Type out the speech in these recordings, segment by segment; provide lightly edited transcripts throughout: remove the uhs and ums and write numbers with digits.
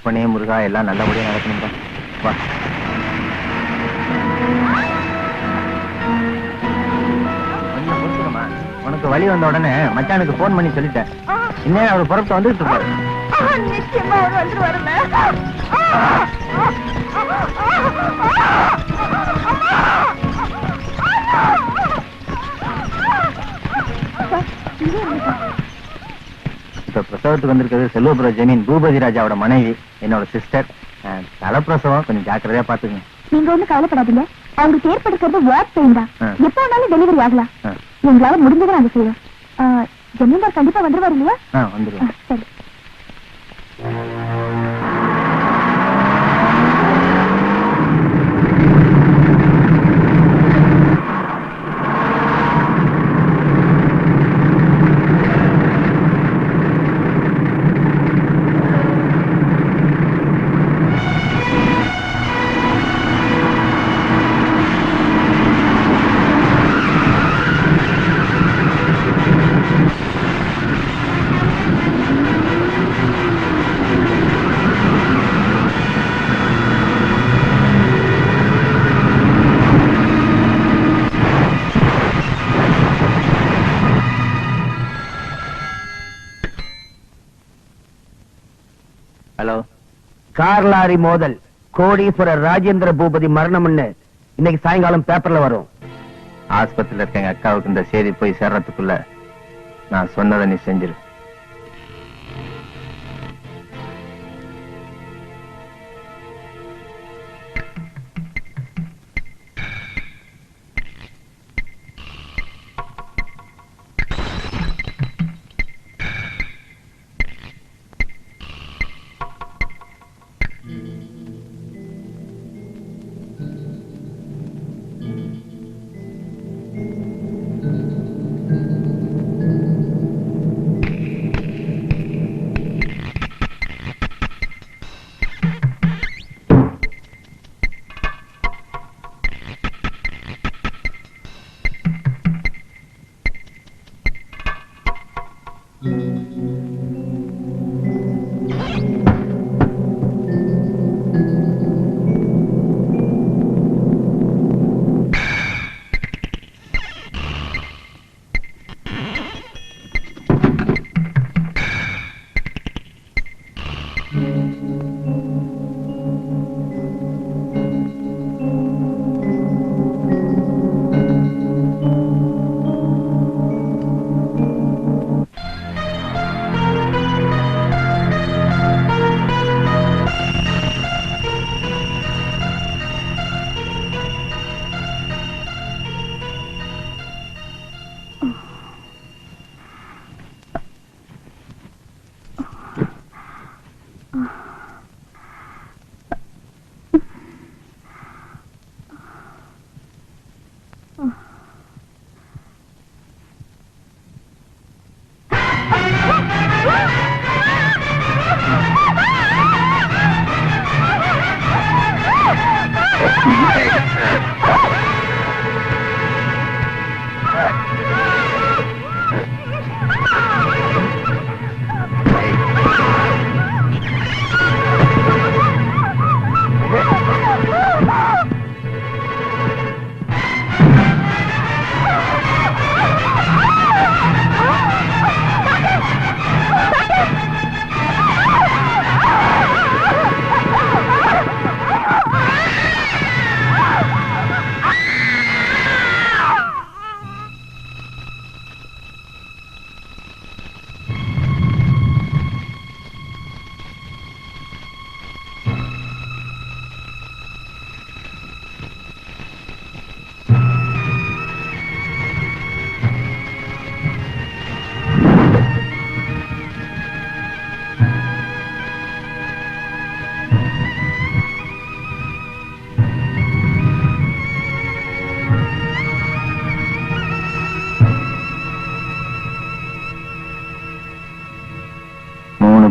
அப்பனே முருகா எல்லாம் நல்லபடியா நடக்கணும்பா. வா. உனக்கு வழி வந்த உடனே மச்சானுக்கு போன் பண்ணி சொல்லிட்டேன். இன்னும் அவர் புறப்பட்டு வந்துட்டு இருப்பாரு. நிச்சயமா அவர் வந்துருவாருல்ல. இப்ப பிரசவத்துக்கு வந்திருக்கிறது செல்வபுர ஜமீன் பூபதி ராஜாவோட மனைவி, என்னோட சிஸ்டர். தலைப்பிரசவம் கொஞ்சம் ஜாக்கிரதையா பாத்துக்கங்க. நீங்க ஒண்ணு கவலைப்படாதீங்க. அவங்களுக்கு ஏற்படுக்கிறது வாட் பெயின் தான். எப்ப வேணாலும் டெலிவரி ஆகலாம். எங்களால முடிஞ்சதை நாங்க செய்வோம். ஜமீன்தார் கண்டிப்பா வந்துருவாரு இல்லையா? வந்துருவோம். சரி. ஹலோ, கார் லாரி மோதல், கோடீஸ்வரர் ராஜேந்திர பூபதி மரணம்னு இன்னைக்கு சாயங்காலம் பேப்பர்ல வரும். ஆஸ்பத்திரியில இருக்க எங்க அக்காவுக்கு இந்த செய்தி போய் சேர்றதுக்குள்ள நான் சொன்னதை நீ செஞ்சிரு.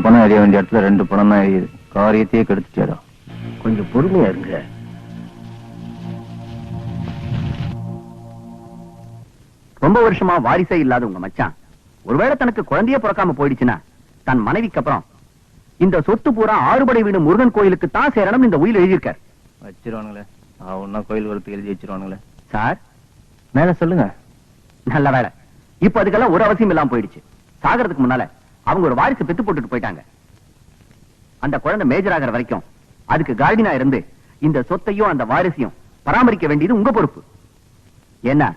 பணம் எறிய வேண்டிய இடத்துல 2 பணம் தான் எரியுது. காரியத்தையே கெடுத்துட்டா. கொஞ்சம் பொறுமையா இருங்க. ரொம்ப வருஷமா வாரிசே இல்லாத உங்க மச்சான் ஒருவேளை தனக்கு குழந்தையே பிறக்காம போயிடுச்சுன்னா தன் மனைவிக்கு அப்புறம் இந்த சொத்து பூரா ஆறுபடை வீடு முருகன் கோயிலுக்கு தான் சேரணும் இந்த உயில் எழுதியிருக்கார். வச்சிருவானுங்களே அவனா கோயில் வரத்துக்கு எழுதி வச்சிருவானுங்களே. சார் மேல சொல்லுங்க. நல்ல வேலை, இப்ப அதுக்கெல்லாம் ஒரு அவசியம் இல்லாம போயிடுச்சு. சாகிறதுக்கு முன்னால அவங்க ஒரு வாரிசு பெத்து போட்டுட்டு போயிட்டாங்க. அந்த குழந்தை மேஜர் ஆகிற வரைக்கும் அதுக்கு கார்டினா இருந்து இந்த சொத்தையும் அந்த வாரிசையும் பராமரிக்க வேண்டியது உங்க பொறுப்பு. ஏன்னா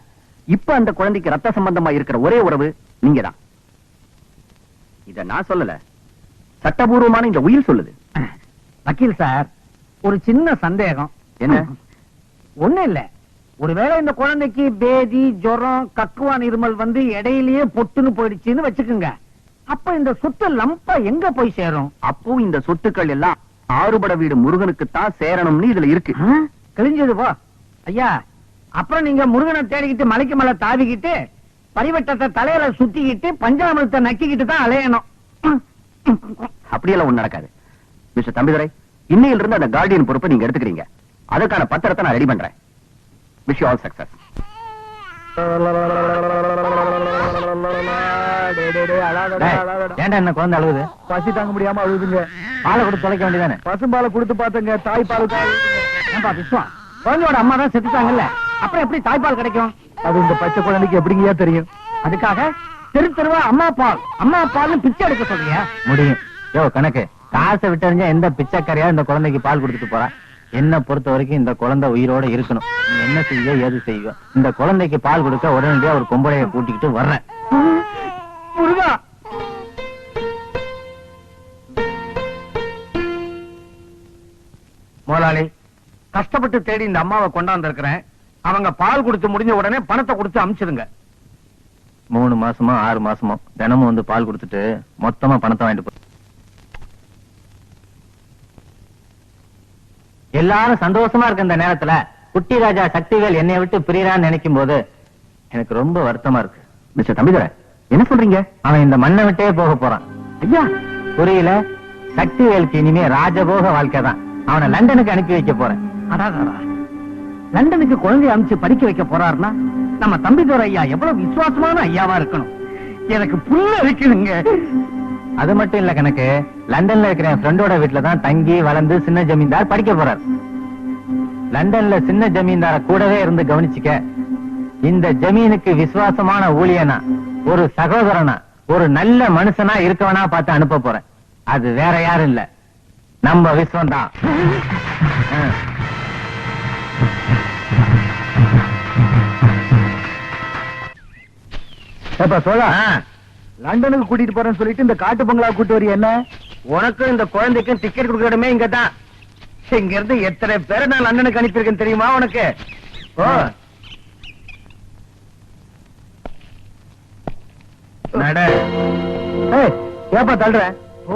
இப்ப அந்த குழந்தைக்கு ரத்த சம்பந்தமா இருக்கிற ஒரே உறவு நீங்க தான். இத நான் சொல்லல, சட்டபூர்வமான இந்த உயில் சொல்லுது. வக்கீல் சார், ஒரு சின்ன சந்தேகம். என்ன? ஒண்ணு இல்ல, ஒருவேளை இந்த குழந்தைக்கு பேதி, ஜுரம், கக்குவான், இருமல் வந்து இடையிலேயே பொட்டுன்னு போயிடுச்சுன்னு வச்சுக்குங்க. அப்ப இந்த சொத்து லம்பா எங்க போய் சேரும்? அப்போ இந்த சொத்துக்கள் எல்லாம் ஆறுபட வீடு முருகனுக்கு தான் சேரணும்னு இதுல இருக்கு. கிழிஞ்சது போ ஐயா. அப்புறம் நீங்க முருகனை தேடிக்கிட்டு மலைக்கு மேல தாவிக்கிட்டு பரிவட்டத்தை தலையில சுத்திக்கிட்டு பஞ்சாமிரத்தை நக்கிக்கிட்டு தான் அலையணும். அப்படியெல்லாம் ஒண்ணு நடக்காது. மிஸ்டர் தம்பிதுரை, இன்னையில இருந்து அந்த கார்டியன் பொறுப்பை நீங்க எடுத்துக்கிறீங்க. அதற்கான பத்திரத்தை நான் ரெடி பண்றேன். Wish you all success. ஏன்டா என்ன குழந்தை அழுகுது? பசி தாங்க முடியாம அழுதுங்க. பாலை கொடுத்து தொலைக்க வேண்டியதானே? பசும்பாலை கொடுத்து பாத்துங்க, தாய்ப்பால். ஏன்பா விஸ்வம், குழந்தையோட அம்மா தான் செத்துட்டாங்கல்ல, அப்புறம் எப்படி தாய்ப்பால் கிடைக்கும்? அது இந்த பச்சை குழந்தைக்கு எப்படிங்கயா தெரியும்? அதுக்காக தெரு தெருவா அம்மா பால் அம்மா பால்னு பிச்சை எடுக்க சொல்றியா? முடியும். யோ கணக்கு, காசை விட்டறிஞ்சா எந்த பிச்சைக்காரியா இந்த குழந்தைக்கு பால் கொடுத்துட்டு போறா? என்ன பொறுத்த வரைக்கும் இந்த குழந்தை உயிரோட இருக்கணும். நீ என்ன செய்ய ஏது செய்வ? இந்த குழந்தைக்கு பால் கொடுக்க உடனடியா ஒரு பொம்பளைய கூட்டிக்கிட்டு வர்றேன். முருகா, முதலாளி, கஷ்டப்பட்டு தேடி இந்த அம்மாவை கொண்டாந்து இருக்கிறேன். அவங்க பால் கொடுத்து முடிஞ்ச உடனே பணத்தை கொடுத்து அனுப்பிச்சிருங்க. 3 மாசமா 6 மாசமா தினமும் வந்து பால் கொடுத்துட்டு மொத்தமா பணத்தை வாங்கிட்டு போ. எல்லாரும் சந்தோஷமா இருக்க இந்த நேரத்துல குட்டி ராஜா சக்திவேல் என்னை விட்டு பிரியறான்னு நினைக்கும் போது எனக்கு ரொம்ப வருத்தமா இருக்கு. மிஸ்டர் தம்பிதுரை, என்ன சொல்றீங்க? அவன் இந்த மண்ணை விட்டே போக போறான். ஐயா, புரியல? சக்திவேலுக்கு இனிமே ராஜபோக வாழ்க்கை தான். அவனை லண்டனுக்கு அனுப்பி வைக்க போறேன். அடாடா, லண்டனுக்கு குழந்தைய அனுப்பிச்சு படிக்க வைக்க போறாருன்னா நம்ம தம்பிதுரை ஐயா எவ்வளவு விசுவாசமான ஐயாவா இருக்கணும். எனக்கு புல்ல இருக்குதுங்க. அது மட்டும் இல்ல கணக்கு, லண்டன்ல இருக்கிற என் ஃப்ரெண்டோட வீட்டுல தான் தங்கி வளர்ந்து சின்ன ஜமீன்தார் படிக்க போறார். லண்டன்ல சின்ன ஜமீன்தார கூடவே இருந்து கவனிச்சுக்க. இந்த ஜமீனுக்கு விசுவாசமான ஊழியனா, ஒரு சகோதரனா, ஒரு நல்ல மனுஷனா இருக்கவனா பார்த்து அனுப்ப போறேன். அது வேற யாரும் இல்ல, நம்ம விஸ்வம் தான். லண்டனுக்கு கூட்டிட்டு போறேன்னு சொல்லிட்டு இந்த காட்டு பங்களா கூட்டு வரி என்ன? உனக்கும் இந்த குழந்தைக்கும் டிக்கெட் கொடுக்கறமே இங்க தான். இங்க இருந்து எத்தனை பேரை நான் லண்டனுக்கு அனுப்பியிருக்கேன் தெரியுமா உனக்கு? நட. ஏப்பா தள்ளுற?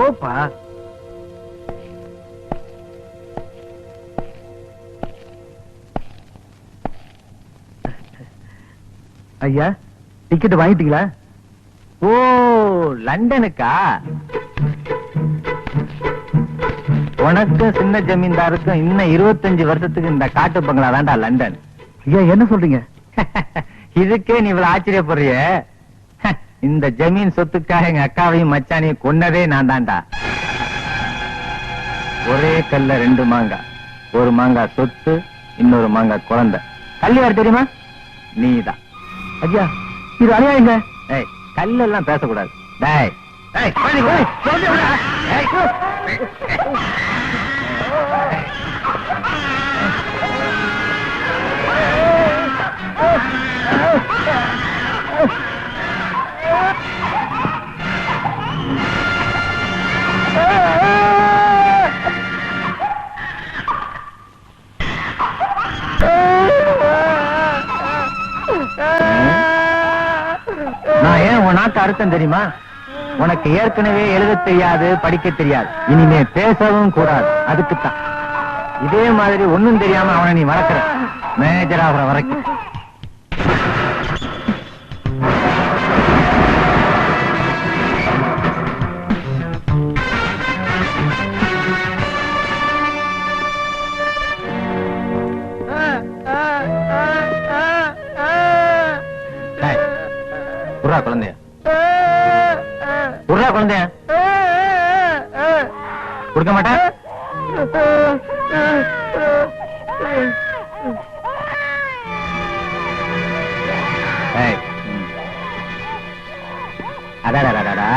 ஓப்பா. ஐயா, டிக்கெட் வாங்கிட்டீங்களா? ஓ, லண்டனுக்கா? உனக்கு சின்ன ஜமீன்தாருக்கும் இன்னும் 25 வருஷத்துக்கு இந்த காட்டு பங்களா தான்டா லண்டன். ஐயா, என்ன சொல்றீங்க? இதுக்கே நீ இவ்வளவு ஆச்சரியப்படுறிய? இந்த ஜமீன் சொத்துக்காக எங்க அக்காவையும் மச்சானையும் கொன்னதே நான் தான்டா. ஒரே கல்ல 2 மாங்காய். ஒரு மாங்காய் சொத்து, இன்னொரு மாங்காய் குழந்தை. கல்லு யார் தெரியுமா? நீதான். ஐயா, இது அநியாயங்க. ஏய், கல்லெல்லாம் பேசக்கூடாது. டேய், நான் ஏன் உன் நாட்டு அர்த்தம் தெரியுமா? உனக்கு ஏற்கனவே எழுத தெரியாது, படிக்க தெரியாது, இனிமே பேசவும் கூடாது. அதுக்குத்தான் இதே மாதிரி ஒண்ணும் தெரியாம அவனை நீ வளர்க்கிற, மேஜர் ஆகிற வரைக்கும். குழந்தைய குழந்தைய கொடுக்க மாட்டேன். அடாடா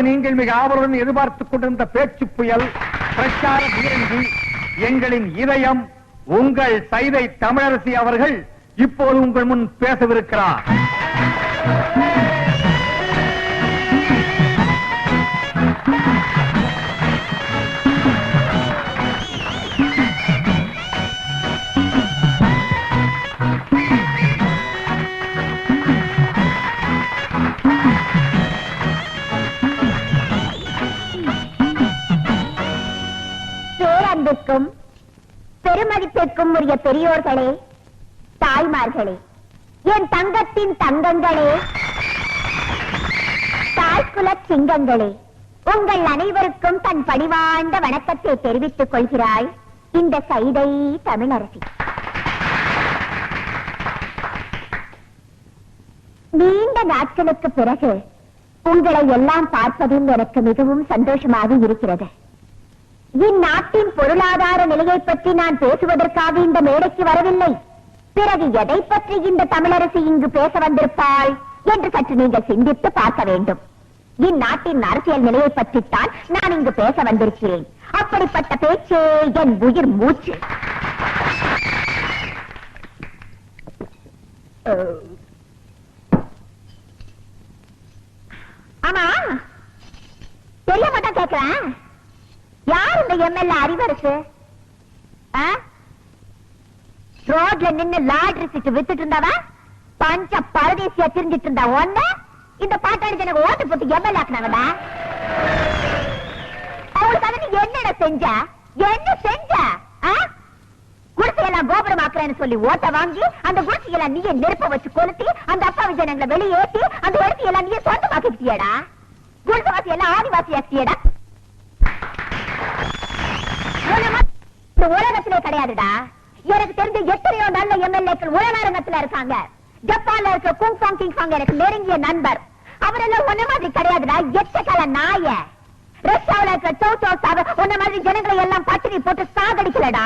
நீங்கள் மிக ஆவலுடன் எதிர்பார்த்துக் கொண்டிருந்த பேச்சு புயல் பிரச்சார பீரங்கி எங்களின் இதயம் உங்கள் சைதை தமிழரசி அவர்கள் இப்போது உங்கள் முன் பேசவிருக்கிறார். பெருமதிப்பிற்கும் உரிய பெரியோர்களே, தாய்மார்களே, என் தங்கத்தின் தங்கங்களே, தாய்குல சிங்கங்களே, உங்கள் அனைவருக்கும் தன் பணிவாழ்ந்த வணக்கத்தை தெரிவித்துக் கொள்கிறாய் இந்த சைதை தமிழரசி. நீண்ட நாட்களுக்கு பிறகு உங்களை எல்லாம் பார்ப்பதில் எனக்கு மிகவும் சந்தோஷமாக இருக்கிறது. இந்நாட்டின் பொருளாதார நிலையை பற்றி நான் பேசுவதற்காக இந்த மேடைக்கு வரவில்லை. பிறகு எதை பற்றி இந்த தமிழரசி இங்கு பேச வந்திருப்பாள் என்று சற்று நீங்கள் சிந்தித்து பார்க்க வேண்டும். இந்நாட்டின் அரசியல் நிலையை பற்றித்தான் நான் இங்கு பேச வந்திருக்கிறேன். அப்படிப்பட்ட பேச்சே என் உயிர் மூச்சு. ஆமா, தெரிய மாட்டா கேட்கிறேன், யார் இந்த எம்எல்ஏ அறிவரசு? ரோட்ல நின்னு லாட்ரி சீட்டு வித்துட்டு இருந்தாவா பஞ்ச பரதேசியா திரிஞ்சிட்டு இருந்தா ஒன்ன இந்த பாட்டாளி எனக்கு ஓட்டு போட்டு எம்எல்ஏ ஆக்குனாங்கடா. அவங்களுக்காக நீ என்னடா செஞ்ச? என்ன செஞ்ச? குடிசையெல்லாம் கோபுரம் ஆக்குறேன்னு சொல்லி ஓட்ட வாங்கி அந்த குடிசையெல்லாம் நீயே நெருப்ப வச்சு கொளுத்தி அந்த அப்பா விஜயங்களை வெளியேற்றி அந்த இடத்தையெல்லாம் நீயே சொந்தமாக்கிட்டியடா. குடிசைவாசி எல்லாம் ஆதிவாசி ஆக்கியடா. உலகத்திலே கிடையாதுடா. எனக்கு தெரிஞ்ச எத்தனையோ நல்ல எம்எல்ஏக்கள் உலகத்துல இருக்காங்க. ஜப்பான்ல இருக்க குங்ஃபாங் கிங்ஃபாங் எனக்கு நெருங்கிய நண்பர். அவரெல்லாம் ஒன்ன மாதிரி கிடையாதுடா, எச்சக்கால நாய. ரஷ்யாவில இருக்க சௌச்சோ சாவ ஒன்ன மாதிரி ஜனங்களை எல்லாம் பட்டினி போட்டு சாகடிக்கலடா.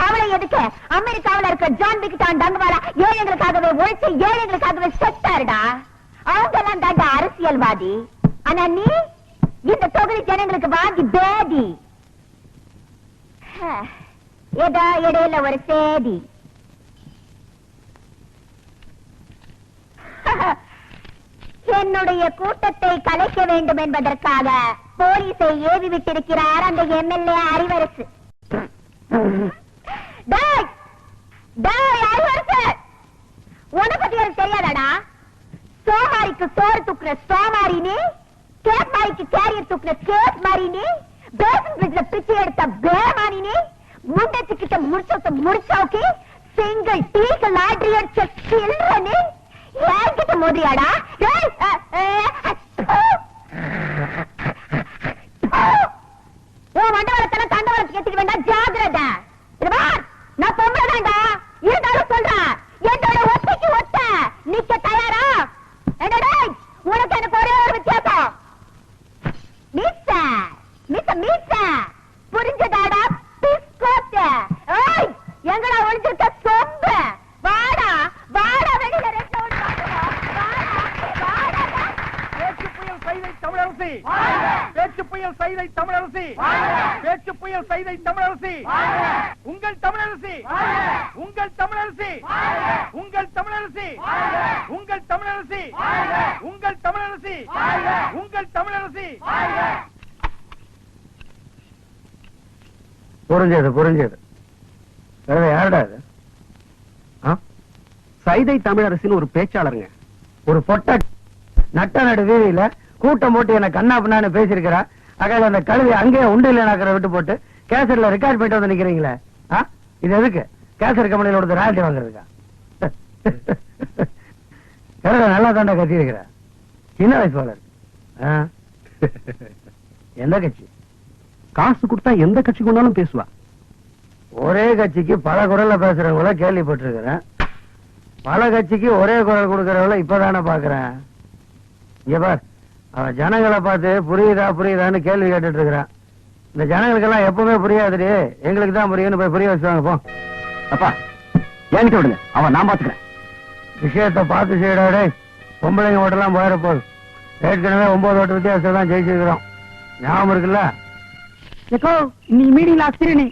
அவளை எதுக்கு அமெரிக்காவில இருக்க ஜான் பிக்டான் டங்குவாலா ஏழைகளுக்காகவே உழைச்சு ஏழைகளுக்காகவே செத்தாருடா. அவங்க எல்லாம் தாண்டா அரசியல்வாதி. ஆனா நீ இந்த தொகுதி ஜனங்களுக்கு வாங்கி பேதி. ஏதா இடையில ஒரு சேதி. என்னுடைய கூட்டத்தை கலைக்க வேண்டும் என்பதற்காக போலீஸை ஏவி விட்டிருக்கிறார் அந்த எம்எல்ஏ அறிவரசு. உன பத்தி எனக்கு தெரியாதாடா? சோமாரிக்கு சோறு தூக்குற சோமாரினி, கேப் மாரிக்கு கேரியர் தூக்குற கேப் மாரினி, பேசன் பிரிட்ஜ்ல பிச்சை எடுத்த பேமானினி, முண்டச்சுக்கிட்ட முடிச்ச முடிச்சோக்கி, சிங்கிள் டீக்கு லாட்ரி அடிச்ச சில்றனி, மோதிரியாடா மண்டவளத்தெல்லாம் தண்டவளத்துக்கு ஏத்திக்க வேண்டாம், ஜாகிரதை. நான் பொம்பளைதான்டா, இருந்தாலும் சொல்றேன், என்னோட ஒத்தைக்கு ஒத்த நிக்க தயாரா? உனக்கு எனக்கு ஒரே ஒரு வித்தியாசம், மீச மீச மீச, புரிஞ்சதாடா பிஸ்கோத்த? எங்கடா ஒளிஞ்சிருக்க சொம்பு? வாடா வாடா, வெளியில ரெட்ட ஓடி பேச்சு புயல் செய்தை தமிழரசி, பேச்சு புயல் செய்தை தமிழரசி, பேச்சு புயல் செய்தை தமிழரசி, உங்கள் தமிழரசி, உங்கள் தமிழரசி, உங்கள் தமிழரசி, உங்கள் தமிழரசி, உங்கள் தமிழரசி, உங்கள் தமிழரசி. புரிஞ்சது. யாருடா இது? சைதை தமிழரசின்னு ஒரு பேச்சாளருங்க. ஒரு பொட்ட நட்ட நடு வீதியில கூட்டம் போட்டு என்ன கண்ணா பின்னான்னு பேசிருக்கிறா. அகால அந்த கழுவி அங்கேயே உண்டு இல்லைனாக்கிற விட்டு போட்டு கேசட்ல ரெக்கார்ட் பண்ணிட்டு வந்து நிக்கிறீங்களே, இது எதுக்கு? கேசட் கம்பெனியில ஒரு ராயல்டி வாங்குறதுக்கா? நல்லா தாண்டா கத்தி இருக்கிற, சின்ன வயசு போல இருக்கு. எந்த கட்சி? காசு கொடுத்தா எந்த கட்சி கொண்டாலும் பேசுவா. ஒரே கட்சிக்கு பல குரல்ல பேசுறவங்கள கேள்விப்பட்டிருக்கிறேன், பல கட்சிக்கு ஒரே குரல் கொடுக்கறவங்கள இப்பதானே பாக்குறேன். இங்க பார், அவன் ஜனங்களை பார்த்து புரியுதான்னு கேள்வி கேட்டுட்டு இருக்கிறான். இந்த ஜனங்களுக்கெல்லாம் எப்பவுமே புரியாதுடி, எங்களுக்கு தான் புரியும்னு போய் புரிய வச்சுவாங்க. போ அப்பா, என்கிட்ட விடுங்க, அவன் நான் பாத்துக்கிறேன். விஷயத்தை பார்த்து செய்யடாடே. பொம்பளைங்க ஓட்டெல்லாம் போயிட போகுது. ஏற்கனவே 9 ஓட்டு வித்தியாசம் தான் ஜெயிச்சிருக்கிறோம், ஞாபகம் இருக்குல்ல? நீ மீட்டிங்ல அசிரணி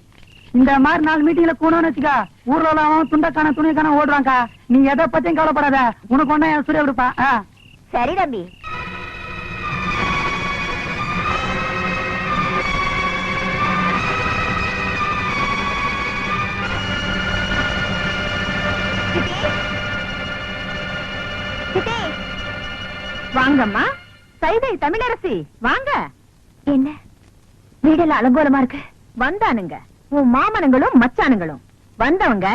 இந்த மாதிரி 4 மீட்டிங்ல கூடன்னு வச்சுக்கா, ஊர்ல அவன் துண்டக்கான துணிக்கான ஓடுறாங்க. நீ எதை பத்தியும் கவலைப்படாத, உனக்கு ஒண்ணா என் சுரிய விடுப்பா. சரி தம்பி. வாங்கம்மா, சைதை தமிழரசி வாங்க. என்ன வீடெல்லாம் அலங்கோலமா இருக்கு? வந்தானுங்க உன் மாமனுங்களும் மச்சானுங்களும். வந்தவங்க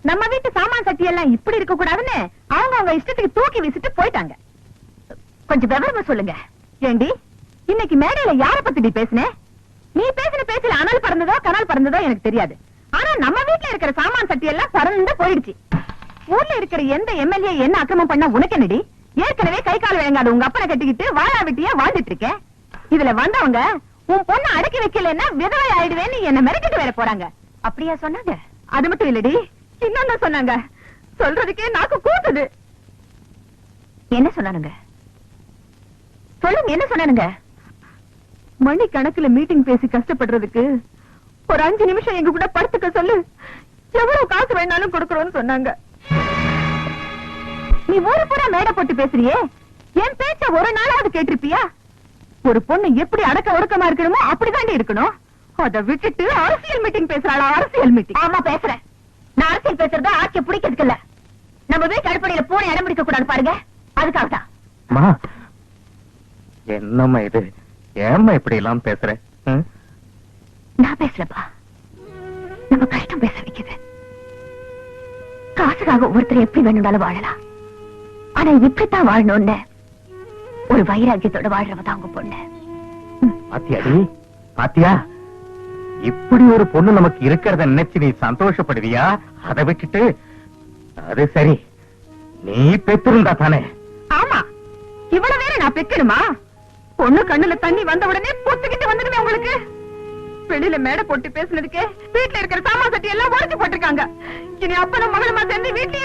நம்ம வீட்டு சாமான் சட்டி எல்லாம் இப்படி இருக்க கூடாதுன்னு அவங்க இஷ்டத்துக்கு தூக்கி வீசிட்டு போயிட்டாங்க. கொஞ்சம் விவரமா சொல்லுங்க. ஏண்டி இன்னைக்கு மேடையில யார பத்தி நீ பேசுன? நீ பேசின பேச்சுல அனல் பறந்ததோ கனல் பறந்ததோ எனக்கு தெரியாது. ஆனா நம்ம வீட்டுல இருக்கிற சாமான் சட்டி எல்லாம் பறந்து போயிடுச்சு. ஊர்ல இருக்கிற எந்த எம்எல்ஏ என்ன அக்கிரமம் பண்ணா உனக்கு என்னடி? ஏற்கனவே கை கால் விளங்காது உங்க அப்பனை கட்டிக்கிட்டு வாழா வெட்டியா வாழ்ந்துட்டு இருக்கேன். இதுல வந்தவங்க உன் பொண்ணு அடக்கி வைக்கலன்னா விதவை ஆயிடுவேன்னு என்ன மிரட்டிட்டு வேற போறாங்க. அப்படியா சொன்னாங்க? அது மட்டும் இல்லடி, இன்னொன்னு சொன்னாங்க. சொல்றதுக்கே நாக்கு கூசுது. என்ன சொன்னானுங்க? சொல்லுங்க, என்ன சொன்னானுங்க? மணி கணக்குல மீட்டிங் பேசி கஷ்டப்படுறதுக்கு ஒரு 5 நிமிஷம் எங்க கூட படுத்துக்க சொல்லு, எவ்வளவு காசு வேணாலும் கொடுக்கறோம்னு சொன்னாங்க. நீ ஊரு பூரா மேடை போட்டு பேசுறியே, என் பேச்ச ஒரு நாளாவது கேட்டிருப்பியா? ஒரு பொண்ணு எப்படி அடக்க ஒடுக்கமா இருக்கணுமோ அப்படிதான் இருக்கணும். அதை விட்டுட்டு அரசியல் மீட்டிங் பேசுறாளா? அரசியல் மீட்டிங்? ஆமா பேசுறேன். நான் அரசியல் பேசுறத ஆட்சியை பிடிக்கிறதுக்கு இல்ல. நம்ம வீட்டு அடிப்படையில பூனை இடம் பிடிக்க கூடாது பாருங்க, அதுக்காகத்தான். என்னம்மா இது? ஏம்மா இப்படி எல்லாம் பேசுற? நான் பேசுறப்பா, நம்ம கஷ்டம் பேச வைக்குது. காசுக்காக ஒவ்வொருத்தர் எப்படி வேணும்னாலும் வாழலாம், ஆனா இப்படித்தான் வாழணும்னு ஒரு வைராக்கியத்தோட வாழ்றவதான் உங்க பொண்ணு. பாத்தியாடி, பாத்தியா? இப்படி ஒரு பொண்ணு நமக்கு இருக்கிறத நினைச்சு நீ சந்தோஷப்படுவியா? அதை விட்டுட்டு அது சரி, நீ பெற்றிருந்தா தானே? ஆமா, இவ்வளவு வேற நான் பெக்கணுமா? பொண்ணு கண்ணுல தண்ணி வந்த உடனே பொத்துக்கிட்டு வந்துடுமே உங்களுக்கு. வெளியில மேடை போட்டு பேசுனதுக்கு வீட்டுல இருக்கிற சாமான் சட்டி எல்லாம் உடைச்சு போட்டிருக்காங்க. இனி அப்பனும் மகளுமா சேர்ந்து வீட்டுல